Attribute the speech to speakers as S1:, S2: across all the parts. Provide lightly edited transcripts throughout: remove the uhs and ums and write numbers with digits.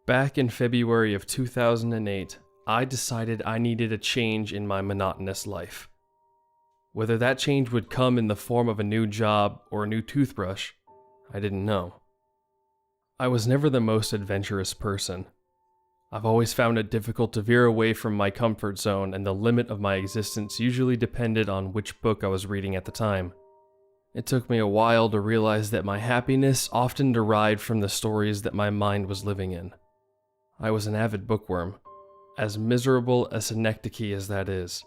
S1: Back in February of 2008, I decided I needed a change in my monotonous life. Whether that change would come in the form of a new job or a new toothbrush, I didn't know. I was never the most adventurous person. I've always found it difficult to veer away from my comfort zone, and the limit of my existence usually depended on which book I was reading at the time. It took me a while to realize that my happiness often derived from the stories that my mind was living in. I was an avid bookworm, as miserable a synecdoche as that is.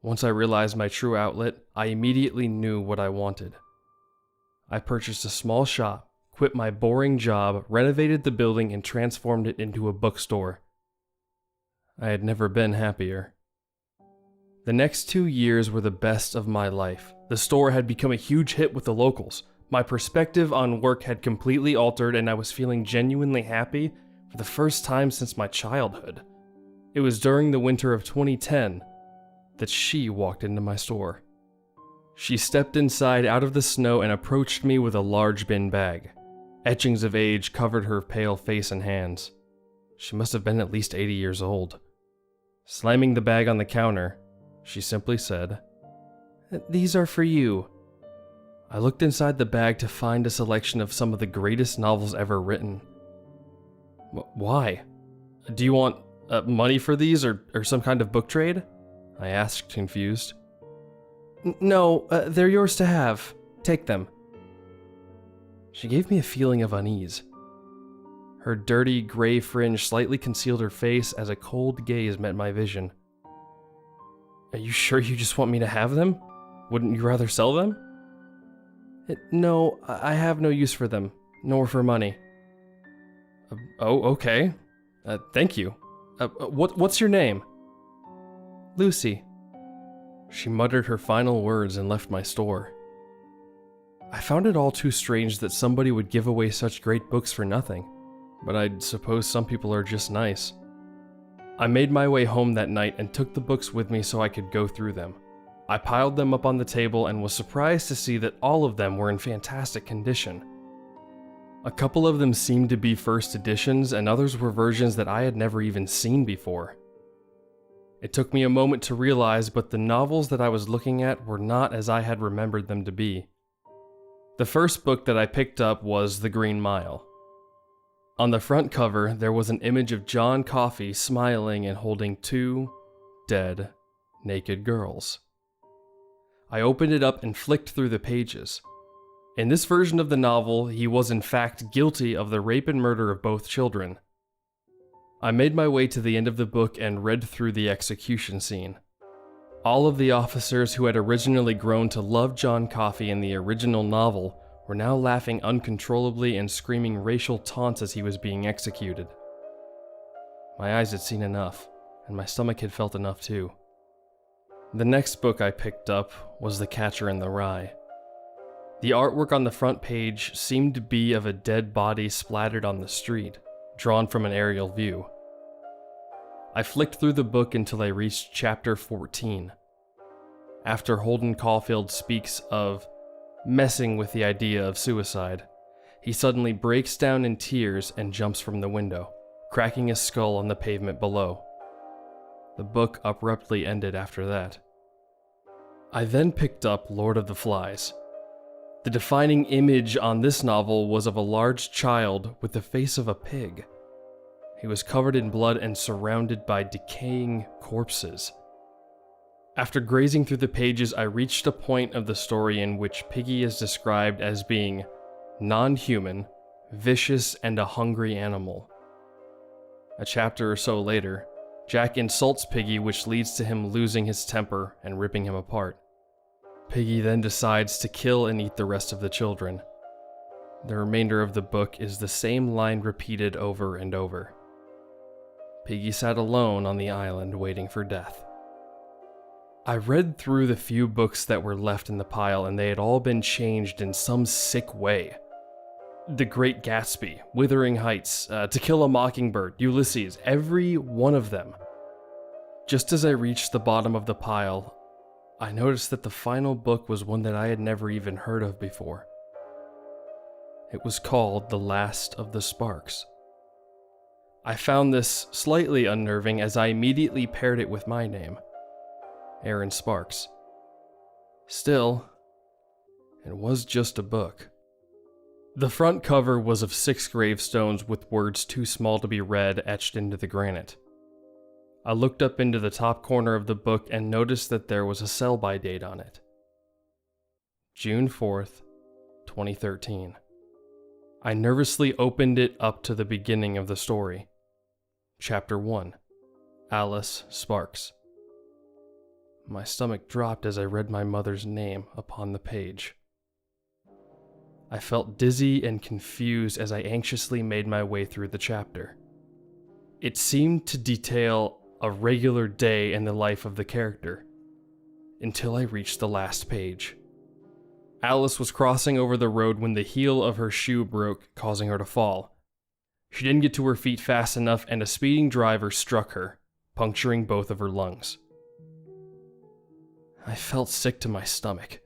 S1: Once I realized my true outlet, I immediately knew what I wanted. I purchased a small shop, quit my boring job, renovated the building, and transformed it into a bookstore. I had never been happier. The next 2 years were the best of my life. The store had become a huge hit with the locals. My perspective on work had completely altered, and I was feeling genuinely happy for the first time since my childhood. It was during the winter of 2010 that she walked into my store. She stepped inside out of the snow and approached me with a large bin bag. Etchings of age covered her pale face and hands. She must have been at least 80 years old. Slamming the bag on the counter, she simply said, "These are for you." I looked inside the bag to find a selection of some of the greatest novels ever written. Why? Do you want money for these or some kind of book trade? I asked, confused. No, they're yours to have. Take them. She gave me a feeling of unease. Her dirty, gray fringe slightly concealed her face as a cold gaze met my vision. Are you sure you just want me to have them? Wouldn't you rather sell them? No, I have no use for them, nor for money. Oh, okay. Thank you. What's your name? Lucy. She muttered her final words and left my store. I found it all too strange that somebody would give away such great books for nothing, but I suppose some people are just nice. I made my way home that night and took the books with me so I could go through them. I piled them up on the table and was surprised to see that all of them were in fantastic condition. A couple of them seemed to be first editions, and others were versions that I had never even seen before. It took me a moment to realize, but the novels that I was looking at were not as I had remembered them to be. The first book that I picked up was The Green Mile. On the front cover, there was an image of John Coffey smiling and holding 2 dead, naked girls. I opened it up and flicked through the pages. In this version of the novel, he was in fact guilty of the rape and murder of both children. I made my way to the end of the book and read through the execution scene. All of the officers who had originally grown to love John Coffey in the original novel were now laughing uncontrollably and screaming racial taunts as he was being executed. My eyes had seen enough, and my stomach had felt enough too. The next book I picked up was The Catcher in the Rye. The artwork on the front page seemed to be of a dead body splattered on the street, drawn from an aerial view. I flicked through the book until I reached chapter 14. After Holden Caulfield speaks of messing with the idea of suicide, he suddenly breaks down in tears and jumps from the window, cracking his skull on the pavement below. The book abruptly ended after that. I then picked up Lord of the Flies. The defining image on this novel was of a large child with the face of a pig. He was covered in blood and surrounded by decaying corpses. After grazing through the pages, I reached a point of the story in which Piggy is described as being non-human, vicious, and a hungry animal. A chapter or so later, Jack insults Piggy, which leads to him losing his temper and ripping him apart. Piggy then decides to kill and eat the rest of the children. The remainder of the book is the same line repeated over and over. Piggy sat alone on the island waiting for death. I read through the few books that were left in the pile, and they had all been changed in some sick way. The Great Gatsby, Wuthering Heights, To Kill a Mockingbird, Ulysses, every one of them. Just as I reached the bottom of the pile, I noticed that the final book was one that I had never even heard of before. It was called The Last of the Sparks. I found this slightly unnerving as I immediately paired it with my name, Aaron Sparks. Still, it was just a book. The front cover was of 6 gravestones with words too small to be read etched into the granite. I looked up into the top corner of the book and noticed that there was a sell-by date on it. June 4th, 2013. I nervously opened it up to the beginning of the story. Chapter 1. Alice Sparks. My stomach dropped as I read my mother's name upon the page. I felt dizzy and confused as I anxiously made my way through the chapter. It seemed to detail a regular day in the life of the character, until I reached the last page. Alice was crossing over the road when the heel of her shoe broke, causing her to fall. She didn't get to her feet fast enough, and a speeding driver struck her, puncturing both of her lungs. I felt sick to my stomach.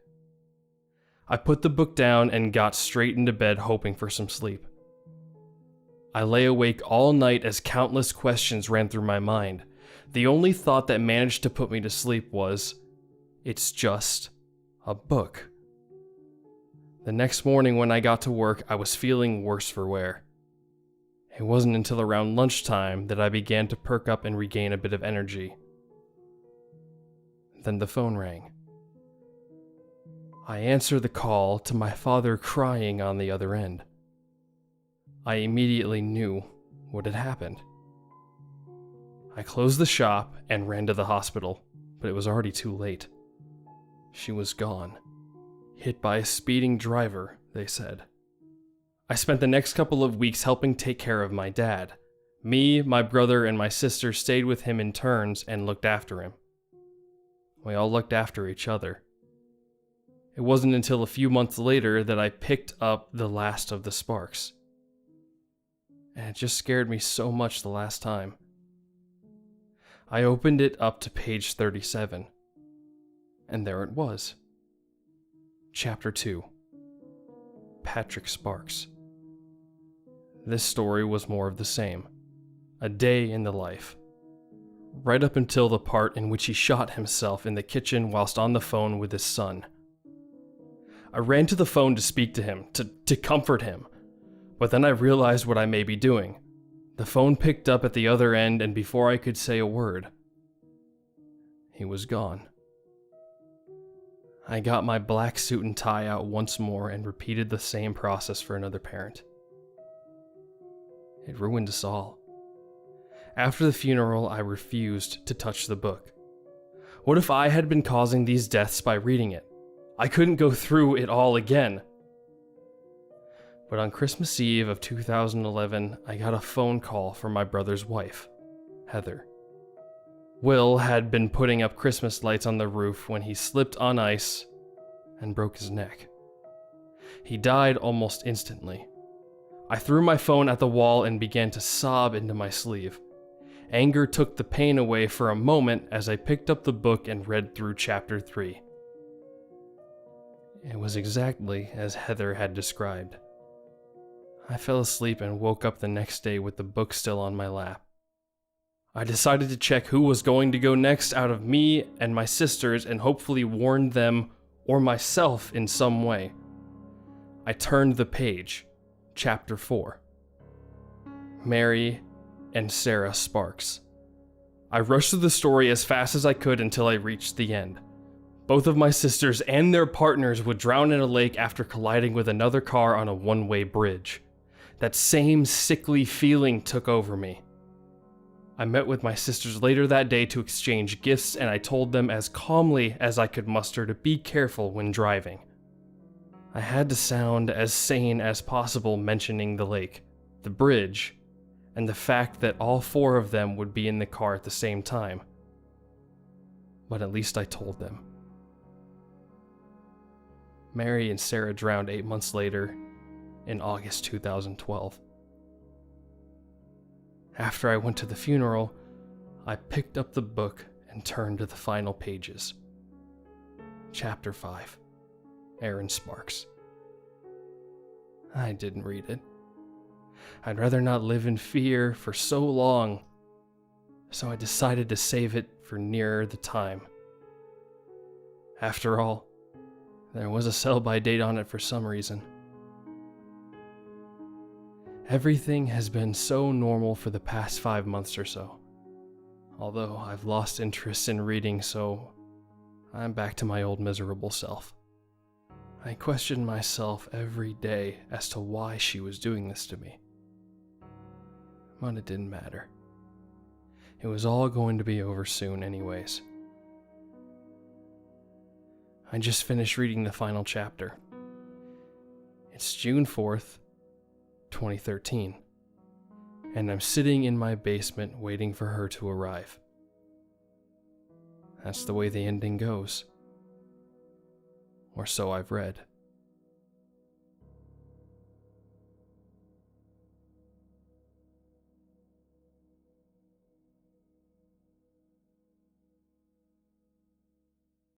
S1: I put the book down and got straight into bed, hoping for some sleep. I lay awake all night as countless questions ran through my mind. The only thought that managed to put me to sleep was, it's just a book. The next morning when I got to work, I was feeling worse for wear. It wasn't until around lunchtime that I began to perk up and regain a bit of energy. Then the phone rang. I answered the call to my father crying on the other end. I immediately knew what had happened. I closed the shop and ran to the hospital, but it was already too late. She was gone. Hit by a speeding driver, they said. I spent the next couple of weeks helping take care of my dad. Me, my brother, and my sister stayed with him in turns and looked after him. We all looked after each other. It wasn't until a few months later that I picked up the last of the Sparks. And it just scared me so much the last time. I opened it up to page 37. And there it was. Chapter 2. Patrick Sparks. This story was more of the same. A day in the life. Right up until the part in which he shot himself in the kitchen whilst on the phone with his son. I ran to the phone to speak to him, to comfort him. But then I realized what I may be doing. The phone picked up at the other end, and before I could say a word, he was gone. I got my black suit and tie out once more and repeated the same process for another parent. It ruined us all. After the funeral, I refused to touch the book. What if I had been causing these deaths by reading it? I couldn't go through it all again. But on Christmas Eve of 2011, I got a phone call from my brother's wife, Heather. Will had been putting up Christmas lights on the roof when he slipped on ice and broke his neck. He died almost instantly. I threw my phone at the wall and began to sob into my sleeve. Anger took the pain away for a moment as I picked up the book and read through chapter 3. It was exactly as Heather had described. I fell asleep and woke up the next day with the book still on my lap. I decided to check who was going to go next out of me and my sisters and hopefully warn them or myself in some way. I turned the page. Chapter 4. Mary and Sarah Sparks. I rushed through the story as fast as I could until I reached the end. Both of my sisters and their partners would drown in a lake after colliding with another car on a one-way bridge. That same sickly feeling took over me. I met with my sisters later that day to exchange gifts, and I told them as calmly as I could muster to be careful when driving. I had to sound as sane as possible, mentioning the lake, the bridge, and the fact that all 4 of them would be in the car at the same time. But at least I told them. Mary and Sarah drowned 8 months later, in August 2012. After I went to the funeral, I picked up the book and turned to the final pages. Chapter 5. Aaron Sparks. I didn't read it. I'd rather not live in fear for so long, so I decided to save it for nearer the time. After all, there was a sell-by date on it for some reason. Everything has been so normal for the past 5 months or so, although I've lost interest in reading, so I'm back to my old miserable self. I question myself every day as to why she was doing this to me. But it didn't matter. It was all going to be over soon anyways. I just finished reading the final chapter. It's June 4th, 2013, and I'm sitting in my basement waiting for her to arrive. That's the way the ending goes. Or so I've read.